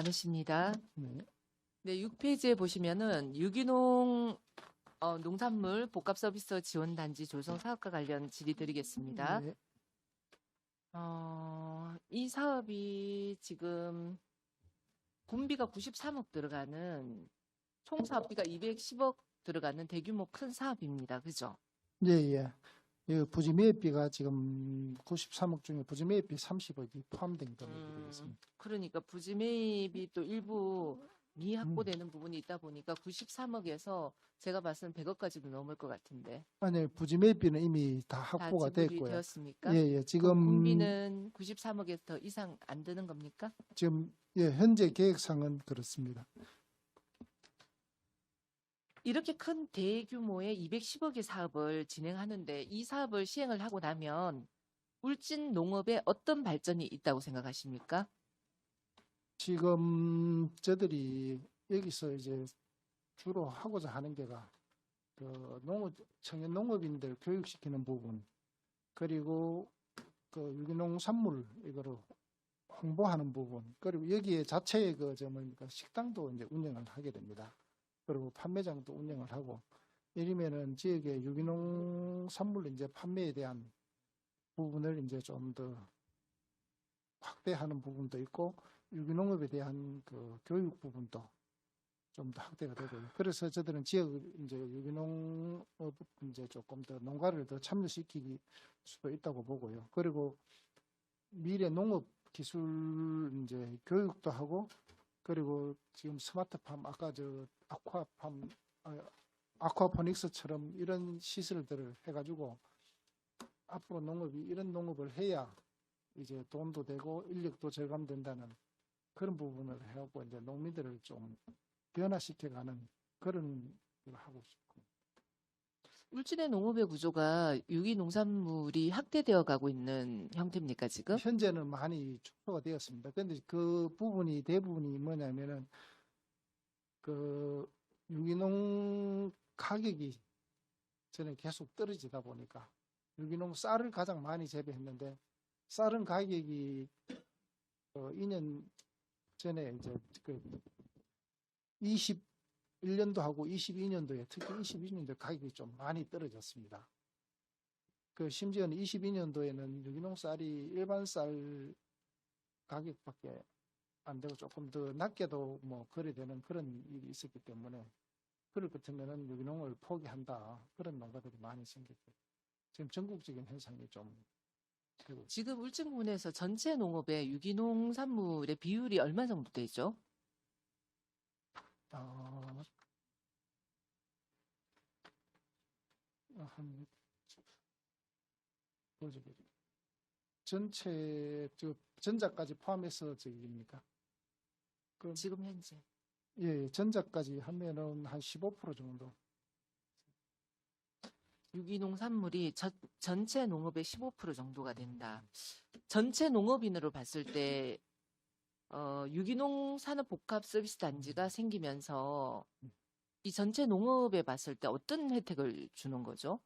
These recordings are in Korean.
많으십니다. 네. 네, 6페이지에 보시면은 유기농 농산물 복합서비스 지원단지 조성 사업과 관련 질의 드리겠습니다. 네. 이 사업이 지금 군비가 93억 들어가는 총 사업비가 210억 들어가는 대규모 큰 사업입니다. 그죠? 예, 예. 이 부지 매입비가 지금 93억 중에 부지 매입비 30억이 포함된 금액이 되겠습니다. 그러니까 부지 매입이 또 일부 미확보되는 부분이 있다 보니까 93억에서 제가 봤을 때 100억까지도 넘을 것 같은데. 아니, 부지 매입비는 이미 다 다 확보가 지불이 됐고요. 되었습니까? 예, 예. 그럼 지금 군비는 93억에서 더 이상 안 드는 겁니까? 지금 예, 현재 계획상은 그렇습니다. 이렇게 큰 대규모의 210억의 사업을 진행하는데 이 사업을 시행을 하고 나면 울진 농업에 어떤 발전이 있다고 생각하십니까? 지금 저들이 여기서 이제 주로 하고자 하는 게가 그 청년 농업인들 교육시키는 부분, 그리고 그 유기농 산물 이거를 홍보하는 부분, 그리고 여기에 자체의 뭡니까 식당도 이제 운영을 하게 됩니다. 그리고 판매장도 운영을 하고, 이러면은 지역의 유기농 산물 이제 판매에 대한 부분을 이제 좀 더 확대하는 부분도 있고, 유기농업에 대한 그 교육 부분도 좀 더 확대가 되고요. 그래서 저들은 지역 이제 유기농업 이제 조금 더 농가를 더 참여시키기 수도 있다고 보고요. 그리고 미래 농업 기술 이제 교육도 하고, 그리고 지금 스마트팜 아까 저 아쿠아포닉스처럼 이런 시설들을 해가지고 앞으로 농업이 이런 농업을 해야 이제 돈도 되고 인력도 절감된다는 그런 부분을 해갖고 이제 농민들을 좀 변화시켜가는 그런 걸 하고 싶고. 울진의 농업의 구조가 유기농산물이 확대되어 가고 있는 형태입니까, 지금? 현재는 많이 축소가 되었습니다. 그런데 그 부분이 대부분이 뭐냐면은 그 유기농 가격이 전에 계속 떨어지다 보니까 유기농 쌀을 가장 많이 재배했는데 쌀은 가격이 2년 전에 이제 그 21년도 하고 22년도에 특히 22년도 가격이 좀 많이 떨어졌습니다. 그 심지어는 22년도에는 유기농 쌀이 일반 쌀 가격밖에 안 되고 조금 더 낮게도 뭐 거래되는 그런 일이 있었기 때문에 그럴 것 같으면은 유기농을 포기한다 그런 농가들이 많이 생겼고 지금 전국적인 현상이 좀 되고 지금 울진군에서 전체 농업의 유기농산물의 비율이 얼마 정도 되죠? 한 전체 전자까지 포함해서 저기입니까? 지금 현재. 예, 전자까지 하면은 한 15% 정도. 유기농 산물이 전체 농업의 15% 정도가 된다. 전체 농업인으로 봤을 때 유기농 산업 복합 서비스 단지가 생기면서 이 전체 농업에 봤을 때 어떤 혜택을 주는 거죠?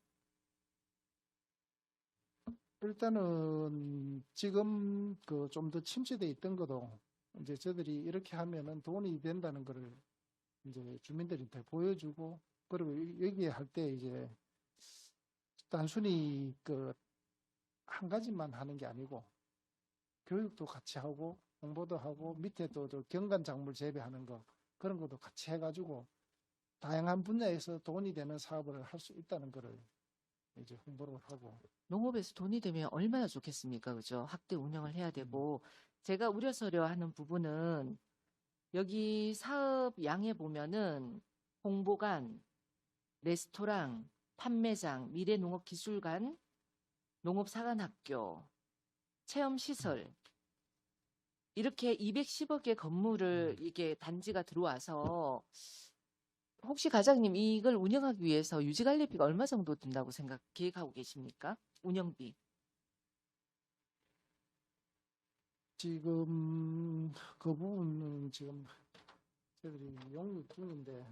일단은 지금 그 좀 더 침체돼 있던 것도 이제 저들이 이렇게 하면은 돈이 된다는 거를 이제 주민들한테 보여주고, 그리고 여기에 할 때 이제 단순히 그 한 가지만 하는 게 아니고 교육도 같이 하고 홍보도 하고 밑에 또 경관 작물 재배하는 거 그런 것도 같이 해가지고 다양한 분야에서 돈이 되는 사업을 할 수 있다는 거를 이제 홍보를 하고. 농업에서 돈이 되면 얼마나 좋겠습니까? 그죠? 확대 운영을 해야 되고, 제가 우려서려 하는 부분은 여기 사업 양에 보면은 홍보관, 레스토랑, 판매장, 미래농업기술관, 농업사관학교, 체험시설, 이렇게 210억의 건물을 이게 단지가 들어와서 혹시 과장님 이걸 운영하기 위해서 유지관리비가 얼마 정도 든다고 계획하고 계십니까? 운영비. 지금 그 부분은 지금 저희들이 용역 중인데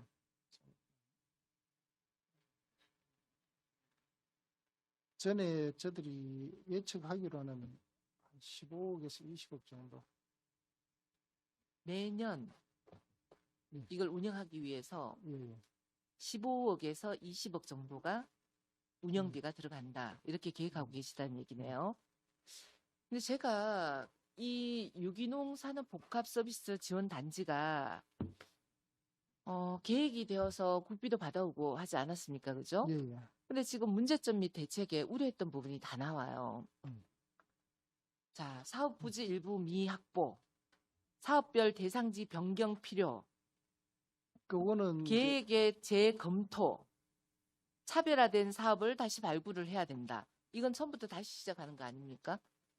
전에 저들이 예측하기로는 한 15억에서 20억 정도. 매년 예. 이걸 운영하기 위해서 예. 15억에서 20억 정도가 운영비가 들어간다. 이렇게 계획하고 계시다는 얘기네요. 근데 제가 이 유기농 산업 복합 서비스 지원 단지가 계획이 되어서 국비도 받아오고 하지 않았습니까? 그죠? 예. 예. 근데 지금 문제점 및 대책에 우려했던 부분이 다 나와요. 음. 자, 사업 부지 일부 미확보, 사업별 대상지 변경 필요, 그거는 계획의 재검토, 차별화된 사업을 다시 발굴을 해야 된다. 이건 처음부터 다시 시작하는 거 아닙니까?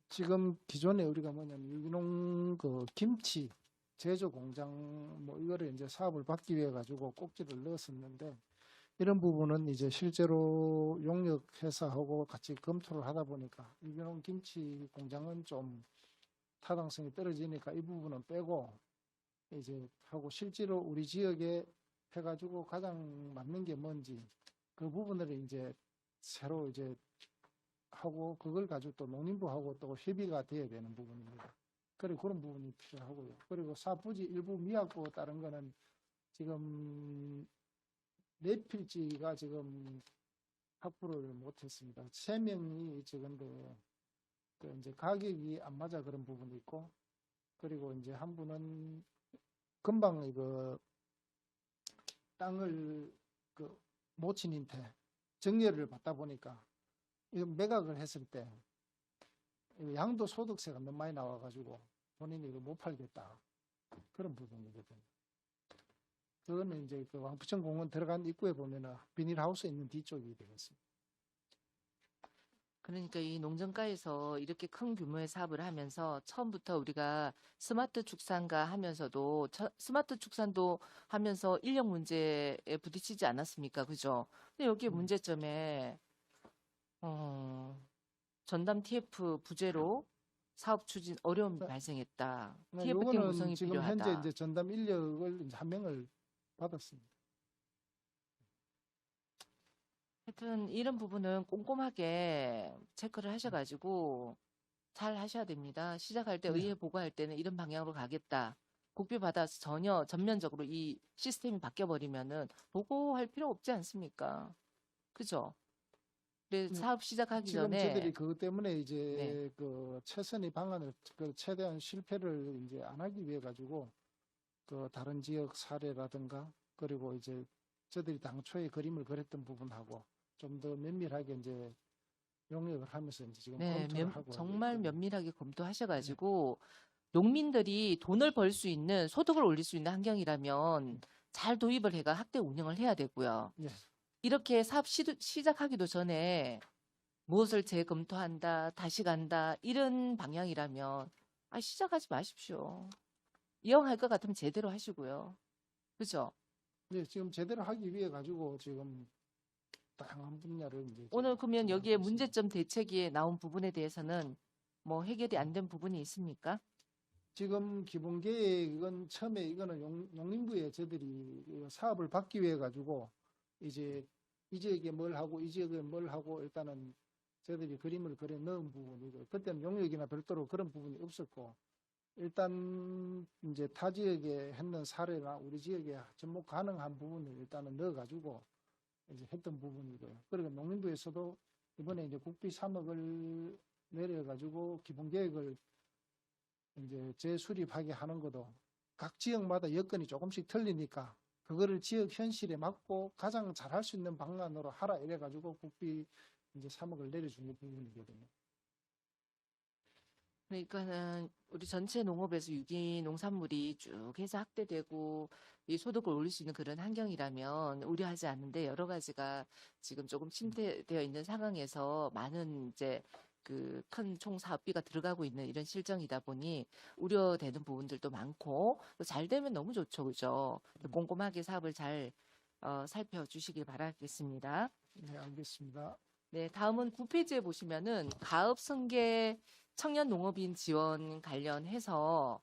지금 기존에 우리가 뭐냐면 유기농 그 김치 제조 공장 뭐 이거를 이제 사업을 받기 위해 가지고 꼭지를 넣었었는데 이런 부분은 이제 실제로 용역 회사하고 같이 검토를 하다 보니까 유기농 김치 공장은 좀 타당성이 떨어지니까 이 부분은 빼고 이제 하고 실제로 우리 지역에 해가지고 가장 맞는 게 뭔지 그 부분을 이제 새로 이제 하고 그걸 가지고 또 농림부하고 또 협의가 돼야 되는 부분입니다. 그리고 그런 부분이 필요하고요. 그리고 사부지 일부 미확보 다른 거는 지금 네 필지가 지금 확보를 못했습니다. 3명이 지금도 그 이제 가격이 안 맞아 그런 부분이 있고 그리고 이제 한 분은 금방 이거 땅을 그 모친인테 정렬을 받다 보니까 이거 매각을 했을 때 양도소득세가 너무 많이 나와가지고 본인이 이거 못 팔겠다 그런 부분이거든요. 그거는 이제 그 왕부천 공원 들어간 입구에 보면은 비닐하우스 있는 뒤쪽이 되겠습니다. 그러니까 이 농정가에서 이렇게 큰 규모의 사업을 하면서 처음부터 우리가 스마트 축산가 하면서도 스마트 축산도 하면서 인력 문제에 부딪히지 않았습니까? 그죠? 근데 여기 문제점에 전담 TF 부재로 사업 추진 어려움이 발생했다. TF팀 요거는 구성이 지금 현재 필요하다. 이제 전담 인력을 이제 한 명을 받았습니다. 하여튼 이런 부분은 꼼꼼하게 체크를 하셔가지고 잘 하셔야 됩니다. 시작할 때 네. 의회 보고할 때는 이런 방향으로 가겠다. 국비 받아서 전면적으로 이 시스템이 바뀌어버리면은 보고할 필요 없지 않습니까? 그죠? 근데 네. 사업 시작하기 지금 전에 저희들이 그것 때문에 이제 네. 그 최선의 방안을 그 최대한 실패를 이제 안 하기 위해 가지고 그 다른 지역 사례라든가 그리고 이제 저들이 당초에 그림을 그렸던 부분하고 좀 더 면밀하게 이제 용역을 하면서 이제 지금 네, 검토를 하고 정말 있거든요. 면밀하게 검토하셔가지고 농민들이 돈을 벌 수 있는 소득을 올릴 수 있는 환경이라면 잘 도입을 해가 학대 운영을 해야 되고요. 예. 이렇게 사업 시작하기도 전에 무엇을 재검토한다, 다시 간다 이런 방향이라면 시작하지 마십시오. 이왕할 것 같으면 제대로 하시고요. 그죠? 예, 지금 제대로 하기 위해 가지고 지금 다양한 분야를 이제 오늘 지금 그러면 진행하고 여기에 있습니다. 문제점 대책에 나온 부분에 대해서는 뭐 해결이 안 된 부분이 있습니까? 지금 기본 계획은 처음에 이거는 농림부에 저들이 이 사업을 받기 위해 가지고 이제 이 지역에 뭘 하고 이 지역에 뭘 하고 일단은 저들이 그림을 그려 넣은 부분이고 그때는 용역이나 별도로 그런 부분이 없었고 일단 이제 타 지역에 했는 사례나 우리 지역에 접목 가능한 부분을 일단은 넣어 가지고 이제 했던 부분이고요. 그리고 농림부에서도 이번에 이제 국비 3억을 내려 가지고 기본 계획을 이제 재수립하게 하는 것도 각 지역마다 여건이 조금씩 틀리니까 그거를 지역 현실에 맞고 가장 잘할 수 있는 방안으로 하라 이래 가지고 국비 이제 3억을 내려준 부분이거든요. 그러니까는 우리 전체 농업에서 유기농산물이 쭉 해서 확대되고 이 소득을 올릴 수 있는 그런 환경이라면 우려하지 않는데 여러 가지가 지금 조금 침체되어 있는 상황에서 많은 이제 그 큰 총사업비가 들어가고 있는 이런 실정이다 보니 우려되는 부분들도 많고 잘 되면 너무 좋죠, 그죠? 꼼꼼하게 사업을 잘 살펴주시길 바라겠습니다. 네, 알겠습니다. 네, 다음은 9페이지에 보시면은 가업 승계 청년 농업인 지원 관련해서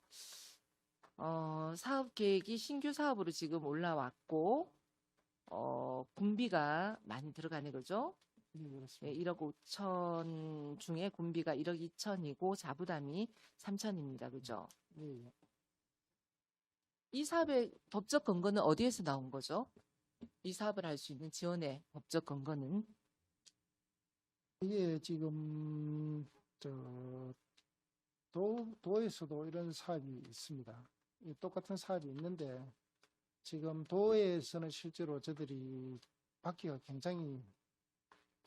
사업 계획이 신규 사업으로 지금 올라왔고 군비가 많이 들어가네 그죠? 네, 네, 그렇습니다. 1억 5천 중에 군비가 1억 2천이고 자부담이 3천입니다. 그죠? 네, 예. 이 사업의 법적 근거는 어디에서 나온 거죠? 이 사업을 할 수 있는 지원의 법적 근거는? 이게 지금 도에서도 이런 사업이 있습니다. 이 똑같은 사업이 있는데 지금 도에서는 실제로 저들이 받기가 굉장히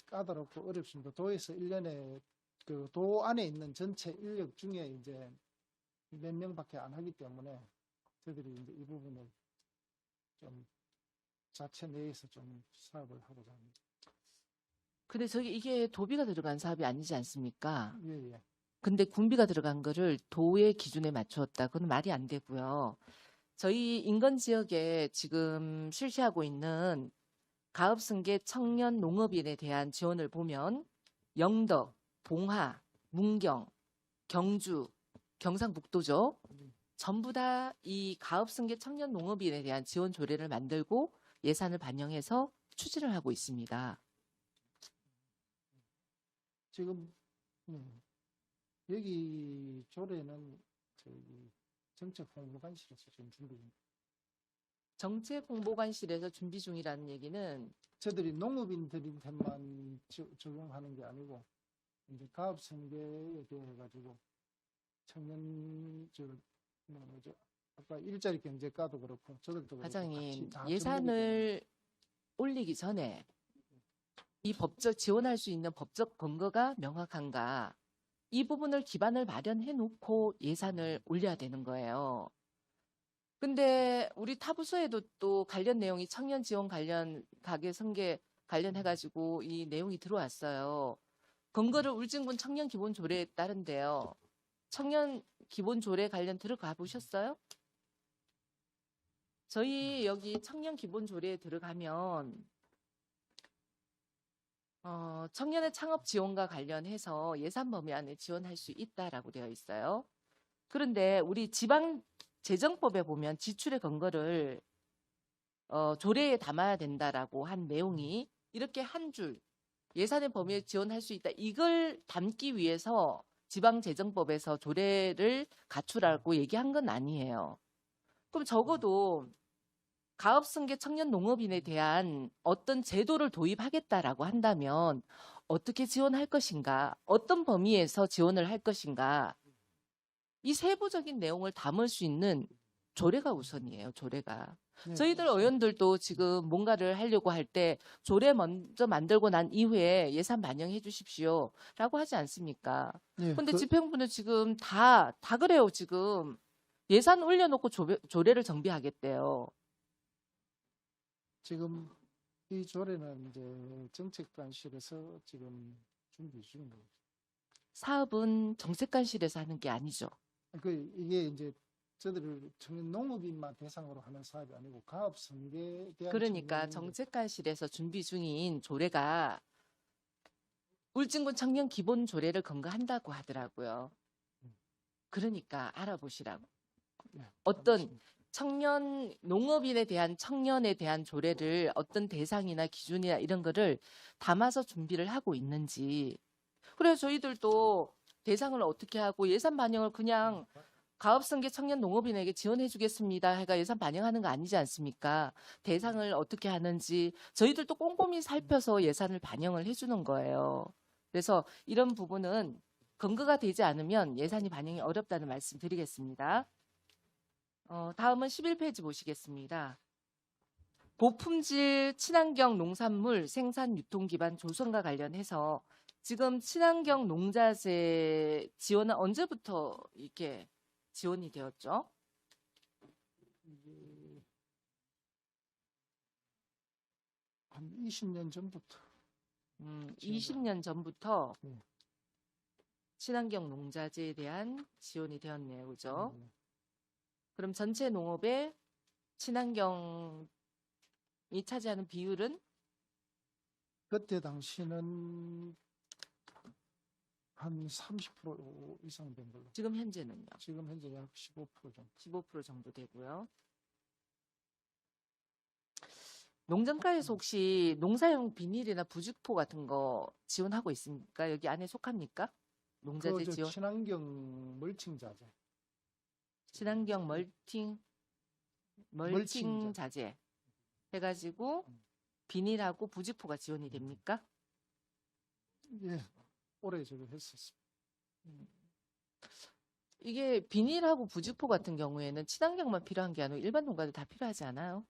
까다롭고 어렵습니다. 도에서 1년에 그 도 안에 있는 전체 인력 중에 이제 몇 명밖에 안 하기 때문에 저들이 이제 이 부분을 좀 자체 내에서 좀 사업을 하고자 합니다. 근데 이게 도비가 들어간 사업이 아니지 않습니까? 예, 예. 근데 군비가 들어간 거를 도의 기준에 맞추었다. 그건 말이 안 되고요. 저희 인근 지역에 지금 실시하고 있는 가업승계 청년 농업인에 대한 지원을 보면 영덕, 봉하, 문경, 경주, 경상북도죠. 전부 다 이 가업승계 청년 농업인에 대한 지원 조례를 만들고 예산을 반영해서 추진을 하고 있습니다. 지금 여기 조례는 저기 정책홍보관실에서 지금 준비 중입니다. 정책홍보관실에서 준비 중이라는 얘기는 저들이 농업인들한테만 적용하는 게 아니고 이제 가업승계에 대해 가지고 청년 뭐죠? 아까 일자리 경제과도 그렇고 저들도 그렇고 과장님, 같이 다 예산을 올리기 전에 이 법적 지원할 수 있는 법적 근거가 명확한가? 이 부분을 기반을 마련해 놓고 예산을 올려야 되는 거예요. 근데 우리 타부서에도 또 관련 내용이 청년 지원 관련 가계 승계 관련해가지고 이 내용이 들어왔어요. 근거를 울진군 청년 기본 조례에 따른데요. 청년 기본 조례 관련 들어가 보셨어요? 저희 여기 청년 기본 조례에 들어가면 청년의 창업 지원과 관련해서 예산 범위 안에 지원할 수 있다라고 되어 있어요. 그런데 우리 지방재정법에 보면 지출의 근거를 조례에 담아야 된다라고 한 내용이 이렇게 한 줄 예산의 범위에 지원할 수 있다. 이걸 담기 위해서 지방재정법에서 조례를 갖추라고 얘기한 건 아니에요. 그럼 적어도 가업승계 청년 농업인에 대한 어떤 제도를 도입하겠다라고 한다면 어떻게 지원할 것인가, 어떤 범위에서 지원을 할 것인가, 이 세부적인 내용을 담을 수 있는 조례가 우선이에요. 조례가. 네, 저희들 그렇죠. 의원들도 지금 뭔가를 하려고 할 때 조례 먼저 만들고 난 이후에 예산 반영해 주십시오 라고 하지 않습니까? 예, 근데 집행부는 지금 다 그래요. 지금 예산 올려놓고 조례를 정비하겠대요. 지금 이 조례는 이제 정책관실에서 지금 준비 중입니다. 사업은 정책관실에서 하는 게 아니죠. 이게 이제 저들을 청년 농업인만 대상으로 하는 사업이 아니고 가업승계에 대한 그러니까 청년인들. 정책관실에서 준비 중인 조례가 울진군 청년 기본 조례를 근거한다고 하더라고요. 그러니까 알아보시라고. 네, 어떤 알겠습니다. 청년 농업인에 대한 청년에 대한 조례를 어떤 대상이나 기준이나 이런 거를 담아서 준비를 하고 있는지. 그래서 저희들도 대상을 어떻게 하고 예산 반영을 그냥 가업승계 청년 농업인에게 지원해 주겠습니다 해가 예산 반영하는 거 아니지 않습니까? 대상을 어떻게 하는지 저희들도 꼼꼼히 살펴서 예산을 반영을 해주는 거예요. 그래서 이런 부분은 근거가 되지 않으면 예산이 반영이 어렵다는 말씀 드리겠습니다. 다음은 11페이지 보시겠습니다. 고품질 친환경 농산물 생산 유통 기반 조성과 관련해서 지금 친환경 농자재 지원은 언제부터 이렇게 지원이 되었죠? 한 20년 전부터 20년 전부터 네. 친환경 농자재에 대한 지원이 되었네요. 그죠? 네. 그럼 전체 농업의 친환경이 차지하는 비율은? 그때 당시는 한 30% 이상 된 걸로. 지금 현재는요? 지금 현재 약 15% 정도. 15% 정도 되고요. 농정가에서 혹시 농사용 비닐이나 부직포 같은 거 지원하고 있습니까? 여기 안에 속합니까? 농자재 지원? 친환경 멀칭 자재. 친환경 멀팅? 멀칭 멀칭 자재 해가지고 음. 비닐하고 부직포가 지원이 됩니까? 예, 올해 저거 했었습니다. 음. 이게 비닐하고 부직포 같은 경우에는 친환경만 필요한 게 아니고 일반 농가도 다 필요하지 않아요?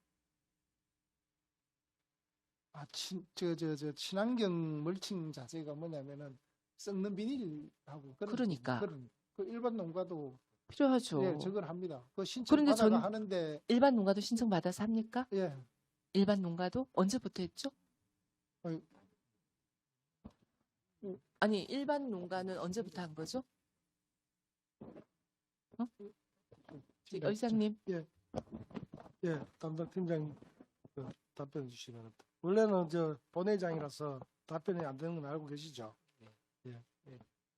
친환경 멀칭 자재가 뭐냐면은 썩는 비닐하고 그러니까. 그 일반 농가도 필요하죠. 예, 저걸 합니다. 그 신청 그런데 받아가 전 하는데 일반 농가도 신청 받아서 합니까? 예, 일반 농가도 언제부터 했죠? 어이. 아니 일반 농가는 언제부터 한 거죠? 의장님. 예, 담당 팀장님 답변 주시기 바랍니다. 원래는 저 본회장이라서 답변이 안 되는 건 알고 계시죠?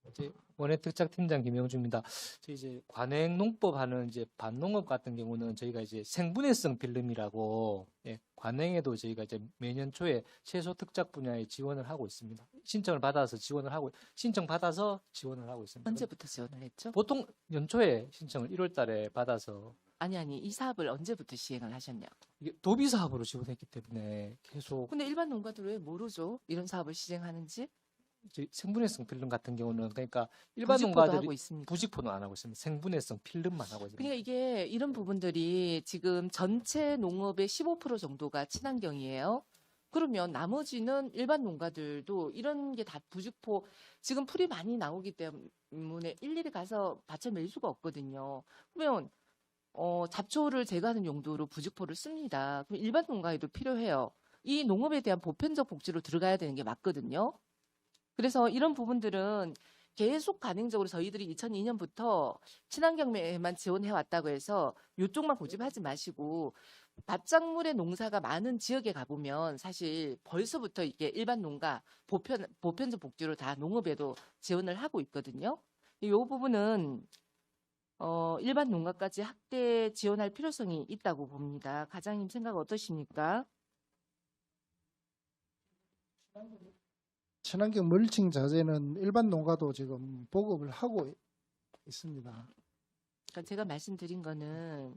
이제 원예특작팀장 김영주입니다. 저희 이제 관행농법 하는 이제 반농업 같은 경우는 저희가 이제 생분해성 필름이라고 관행에도 저희가 이제 매년 초에 채소 특작 분야에 지원을 하고 있습니다. 신청 받아서 지원을 하고 있습니다. 언제부터 지원을 했죠? 보통 연초에 신청을 1월달에 받아서 아니 이 사업을 언제부터 시행을 하셨냐고. 이게 도비 사업으로 지원했기 때문에 계속 근데 일반 농가들 왜 모르죠? 이런 사업을 시행하는지? 저희 생분해성 필름 같은 경우는 그러니까 일반 부직포도 농가들이 하고 있습니다. 부직포는 안 하고 있습니다. 생분해성 필름만 하고 있습니다. 그러니까 이게 이런 부분들이 지금 전체 농업의 15% 정도가 친환경이에요. 그러면 나머지는 일반 농가들도 이런 게 다 부직포 지금 풀이 많이 나오기 때문에 일일이 가서 밭을 멜 수가 없거든요. 그러면 잡초를 제거하는 용도로 부직포를 씁니다. 그럼 일반 농가에도 필요해요. 이 농업에 대한 보편적 복지로 들어가야 되는 게 맞거든요. 그래서 이런 부분들은 계속 가능적으로 저희들이 2002년부터 친환경에만 지원해 왔다고 해서 이쪽만 고집하지 마시고 밭작물의 농사가 많은 지역에 가보면 사실 벌써부터 이게 일반 농가 보편적 복지로 다 농업에도 지원을 하고 있거든요. 이 부분은 일반 농가까지 확대 지원할 필요성이 있다고 봅니다. 과장님 생각 어떠십니까? 친환경 멀칭 자재는 일반 농가도 지금 보급을 하고 있습니다. 그러니까 제가 말씀드린 거는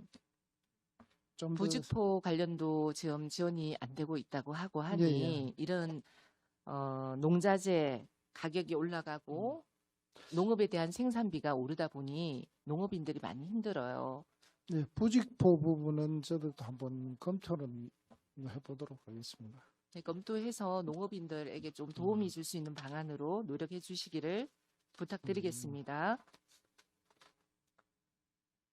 좀 더 부직포 관련도 지금 지원이 안 되고 있다고 하고 하니 이런 농자재 가격이 올라가고 농업에 대한 생산비가 오르다 보니 농업인들이 많이 힘들어요. 예, 부직포 부분은 저도 한번 검토를 해보도록 하겠습니다. 네, 검토해서 농업인들에게 좀 도움이 줄 수 있는 방안으로 노력해 주시기를 부탁드리겠습니다.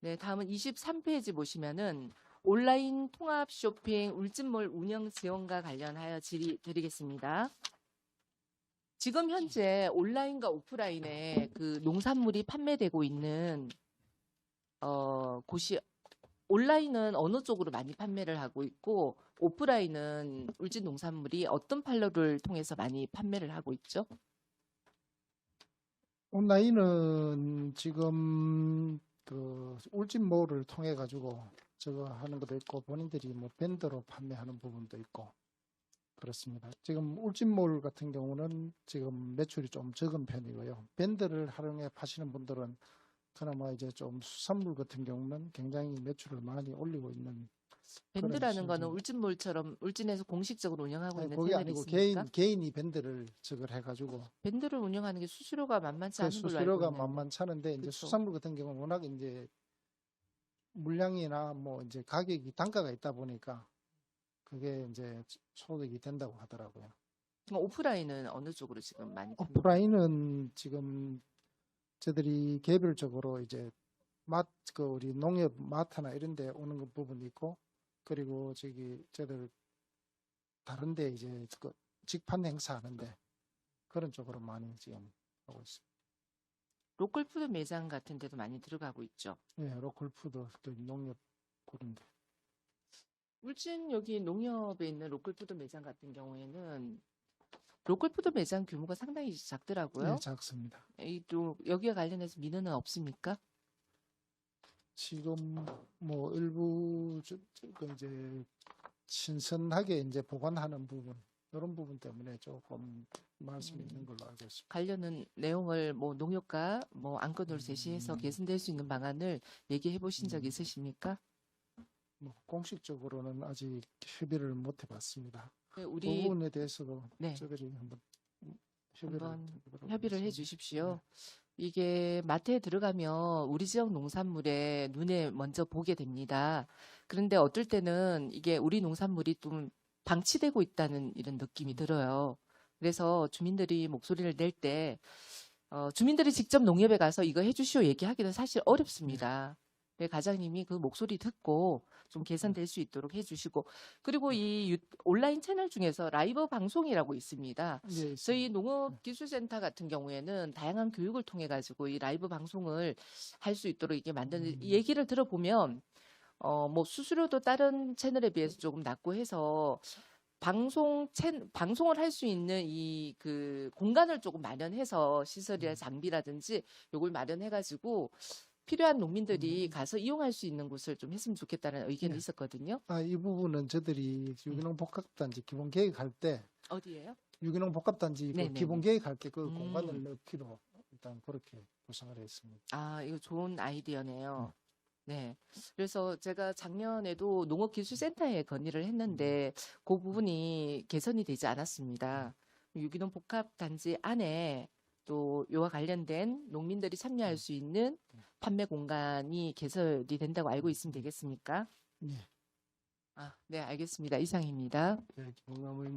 네, 다음은 23페이지 보시면은 온라인 통합 쇼핑 울진몰 운영 지원과 관련하여 질의 드리겠습니다. 지금 현재 온라인과 오프라인에 그 농산물이 판매되고 있는 곳이 온라인은 어느 쪽으로 많이 판매를 하고 있고 오프라인은 울진 농산물이 어떤 판로를 통해서 많이 판매를 하고 있죠? 온라인은 지금 그 울진몰을 통해 가지고 저거 하는 것도 있고 본인들이 뭐 밴더로 판매하는 부분도 있고 그렇습니다. 지금 울진몰 같은 경우는 지금 매출이 좀 적은 편이고요. 밴더를 활용해 파시는 분들은 그나마 이제 좀 수산물 같은 경우는 굉장히 매출을 많이 올리고 있는 밴드라는 거는 수준. 울진몰처럼 울진에서 공식적으로 운영하고 있는 그게 채널이 아니고 있습니까? 개인이 밴드를 저걸 해가지고 밴드를 운영하는 게 수수료가 만만치 그 않은 걸로 알고 수수료가 있는데. 만만치 않은데 이제 그쵸. 수산물 같은 경우는 워낙 이제 물량이나 뭐 이제 가격이 단가가 있다 보니까 그게 이제 소득이 된다고 하더라고요. 그럼 오프라인은 어느 쪽으로 지금 많이 판매? 오프라인은 지금 저들이 개별적으로 이제 그 우리 농협 마트나 이런 데 오는 그 부분이 있고 그리고 저들 다른데 이제 그 직판 행사하는데 그런 쪽으로 많이 지금 하고 있습니다. 로컬푸드 매장 같은 데도 많이 들어가고 있죠. 예, 로컬푸드 또 농협 그런데 울진 여기 농협에 있는 로컬푸드 매장 같은 경우에는 로컬푸드 매장 규모가 상당히 작더라고요. 예, 작습니다. 또 여기와 관련해서 민원은 없습니까? 지금 뭐 일부 그 이제 신선하게 이제 보관하는 부분 이런 부분 때문에 조금 말씀이 있는 걸로 알고 있습니다. 관련은 내용을 뭐 농협과 뭐 안건으로 제시해서 개선될 수 있는 방안을 얘기해 보신 적 있으십니까? 뭐 공식적으로는 아직 협의를 못 해봤습니다. 그 우리 부분에 대해서도 네. 저들이 한번 한번 해보도록 협의를 해 하겠습니다. 주십시오. 이게 마트에 들어가면 우리 지역 농산물에 눈에 먼저 보게 됩니다. 그런데 어떨 때는 이게 우리 농산물이 좀 방치되고 있다는 이런 느낌이 들어요. 그래서 주민들이 목소리를 낼 때 주민들이 직접 농협에 가서 이거 해주시오 얘기하기는 사실 어렵습니다. 네, 과장님이 그 목소리 듣고 좀 개선될 수 있도록 해주시고, 그리고 이 온라인 채널 중에서 라이브 방송이라고 있습니다. 예, 있습니다. 저희 농업기술센터 같은 경우에는 다양한 교육을 통해 가지고 이 라이브 방송을 할 수 있도록 이게 만드는 이 얘기를 들어보면 뭐 수수료도 다른 채널에 비해서 조금 낮고 해서 방송을 할 수 있는 이 그 공간을 조금 마련해서 시설이나 장비라든지 요걸 마련해 가지고 필요한 농민들이 가서 이용할 수 있는 곳을 좀 했으면 좋겠다는 의견이 네. 있었거든요. 이 부분은 저들이 유기농 복합단지 기본 계획할 때 어디예요? 유기농 복합단지 그 네네네. 기본 계획할 때 그 음. 공간을 넣기로 일단 그렇게 구상을 했습니다. 아, 이거 좋은 아이디어네요. 네. 그래서 제가 작년에도 농업기술센터에 건의를 했는데 그 부분이 개선이 되지 않았습니다. 유기농 복합단지 안에 또 이와 관련된 농민들이 참여할 수 있는 판매 공간이 개설이 된다고 알고 있으면 되겠습니까? 예. 네, 알겠습니다. 이상입니다. 네, 김홍남 의원님